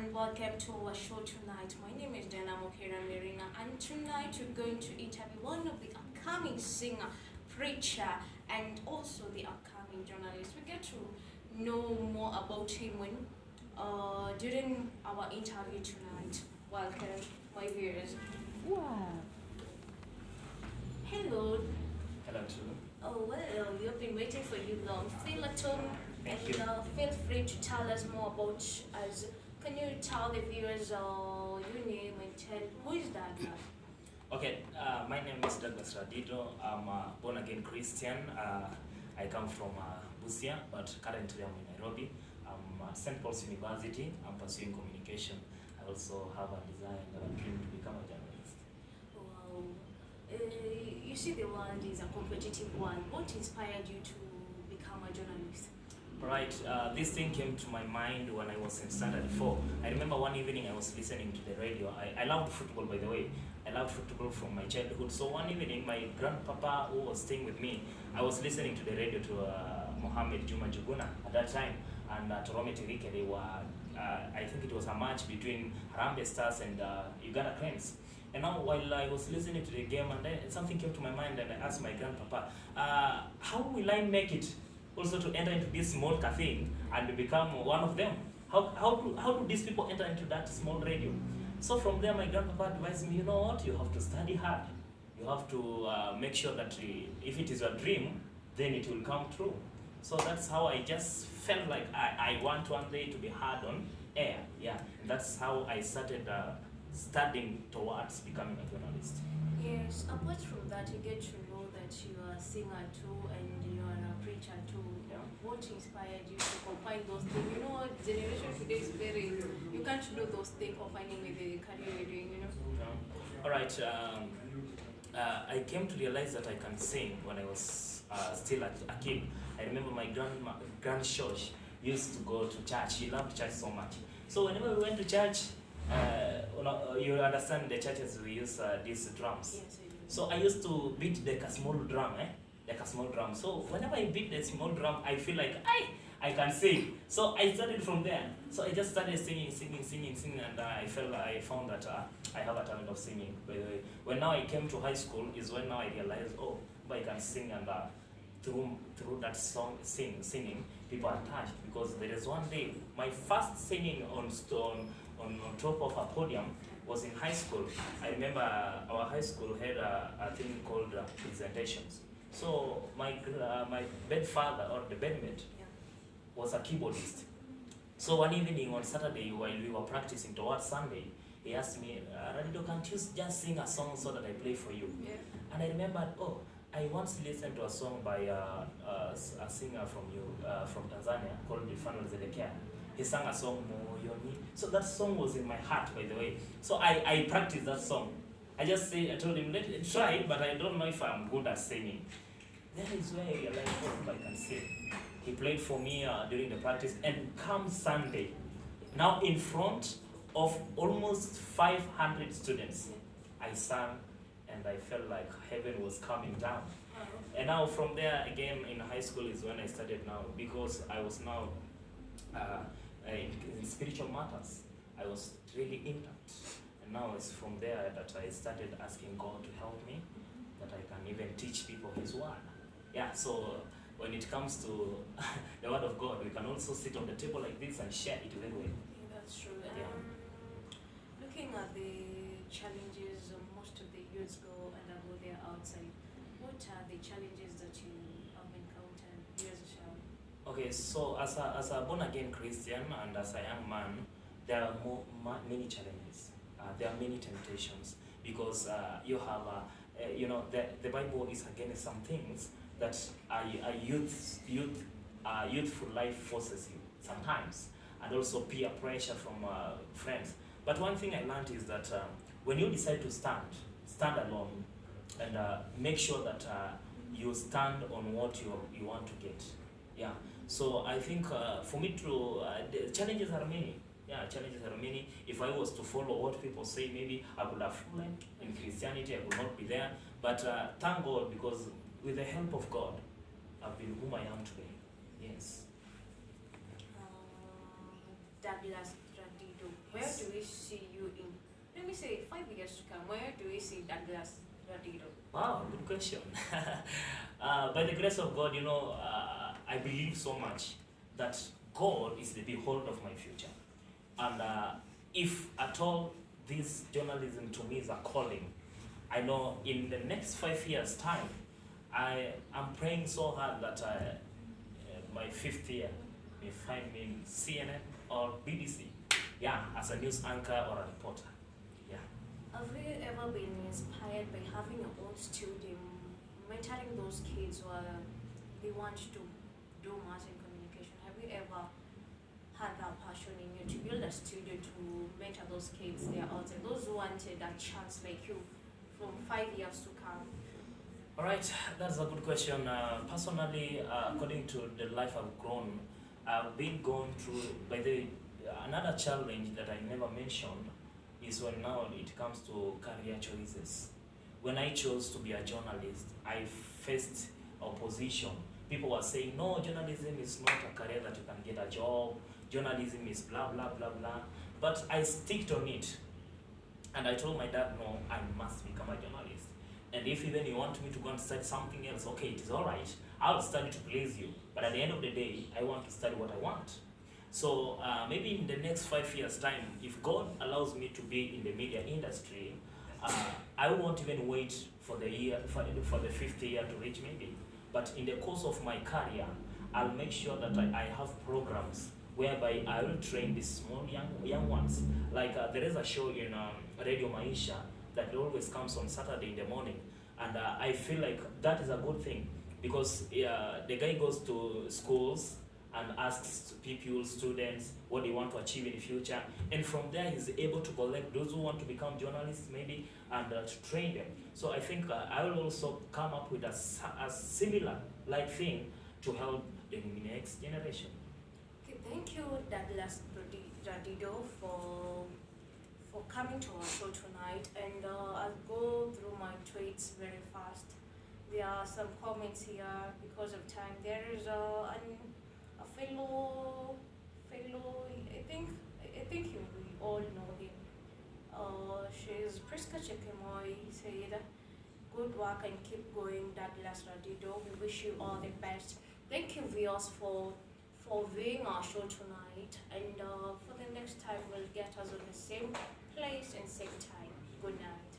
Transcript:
and welcome to our show tonight. My name is Mirina, and tonight we're going to interview one of the upcoming singer, preacher, and also the upcoming journalist. We get to know more about him during our interview tonight. Welcome, my viewers. Wow. Hello. Hello too. Oh well, we've been waiting for you long. Feel at home and Thank you. feel free to tell us more about us. Can you tell the viewers your name and tell who is Douglas? Okay, my name is Douglas Radido. I'm a born again Christian. I come from Busia, but currently I'm in Nairobi. I'm at St. Paul's University. I'm pursuing communication. I also have a desire and a dream to become a journalist. Wow. You see, the world is a competitive world. What inspired you to become a journalist? Right, this thing came to my mind when I was in standard 4. I remember one evening I was listening to the radio. I loved football, by the way. I loved football from my childhood. So one evening, my grandpapa, who was staying with me, I was listening to the radio to Mohammed Juma Juguna at that time, and Torome Tirike. They were, I think it was a match between Harambee Stars and Uganda Cranes. And now while I was listening to the game, and then something came to my mind, and I asked my grandpapa, how will I make it also to enter into this small cafe and become one of them? How do these people enter into that small radio? So from there, my grandpapa advised me, you know what, you have to study hard. You have to make sure that if it is your dream, then it will come true. So that's how I just felt like I want one day to be heard on air. Yeah, and that's how I started studying towards becoming a journalist. Yes, apart from that, you get to know that you are a singer too and you are a preacher too. Yeah. What inspired you to combine those things? You know, generation today is very, you can't do those things combining with the career you're doing, you know? Yeah. All right. I came to realize that I can sing when I was still a kid. I remember my grandchurch used to go to church. She loved church so much. So whenever we went to church, you understand the churches we use these drums. Yes, I do. So I used to beat like a small drum, like a small drum. So whenever I beat the small drum, I feel like I can sing. So I started from there. So I just started singing, and I found that I have a talent of singing. By the way, when now I came to high school is when now I realized, oh, but I can sing, and through that singing, people are touched, because there is one day my first singing on top of a podium was in high school. I remember our high school had a thing called presentations. So my bedfather, or the bedmate, was a keyboardist. So one evening on Saturday, while we were practicing towards Sunday, he asked me, Radido, can't you just sing a song so that I play for you? Yeah. And I remembered, I once listened to a song by a singer from Tanzania called Mirina Astudent. He sang a song, Moyoni. So that song was in my heart, by the way. So I practiced that song. I told him, let's try, but I don't know if I'm good at singing. That is where I realized, I can sing. He played for me during the practice, and come Sunday, now in front of almost 500 students, I sang, and I felt like heaven was coming down. And now from there, again, in high school is when I started now, because I was now in spiritual matters. I was really intact. And now it's from there that I started asking God to help me, that I can even teach people His word. Yeah, so when it comes to the word of God, we can also sit on the table like this and share it very well. Yeah, that's true. Yeah. Looking at the challenges most of the youths go undergo there outside, what are the challenges that you have encountered years ago? Okay, so as a born again Christian and as a young man, there are many challenges. There are many temptations, because you have, the Bible is against some things that youthful life forces you sometimes, and also peer pressure from friends. But one thing I learned is that when you decide to stand alone, and make sure that you stand on what you want to get. Yeah. So I think for me the challenges are many. Yeah, challenges are many. If I was to follow what people say, maybe I would have fallen in Christianity. I would not be there. But thank God, because with the help of God, I've been whom I am today. Yes. Douglas Radido, you see Douglas Radido? Wow, good question. By the grace of God, I believe so much that God is the beholder of my future. And if at all this journalism to me is a calling, I know in the next 5 years' time, I am praying so hard that my 5th year may find me in CNN or BBC, yeah, as a news anchor or a reporter. Yeah. Have you ever been inspired by having your own studio, mentoring those kids who they want to do mass in communication? Have you ever had that passion in you to build a studio to mentor those kids there out there, those who wanted that chance like you from 5 years to come? All right, that's a good question. Personally, according to the life I've grown, I've been going through, by the another challenge that I never mentioned is when now it comes to career choices. When I chose to be a journalist, I faced opposition. People were saying, no, journalism is not a career that you can get a job. Journalism is blah, blah, blah, blah. But I sticked on it. And I told my dad, no, I must become a journalist. And if even you want me to go and study something else, okay, it is all right. I'll study to please you. But at the end of the day, I want to study what I want. So maybe in the next 5 years' time, if God allows me to be in the media industry, I won't even wait for the 5th year to reach maybe. But in the course of my career, I'll make sure that I have programs whereby I will train these small young ones. Like there is a show in Radio Maisha that always comes on Saturday in the morning, and I feel like that is a good thing because the guy goes to schools and asks people, students, what they want to achieve in the future, and from there he's able to collect those who want to become journalists maybe and to train them. So I think I will also come up with a similar like thing to help the next generation. Okay, thank you, Douglas Radido, for coming to our show tonight. And I'll go through my tweets very fast. There are some comments here because of time. There is a fellow. I think you we all know him. She's Priska Chekemoy. Said, "Good work and keep going, Douglas Radido. We wish you all the best." Thank you, viewers, for viewing our show tonight. And for the next time, we'll get us on the same place and same time. Good night.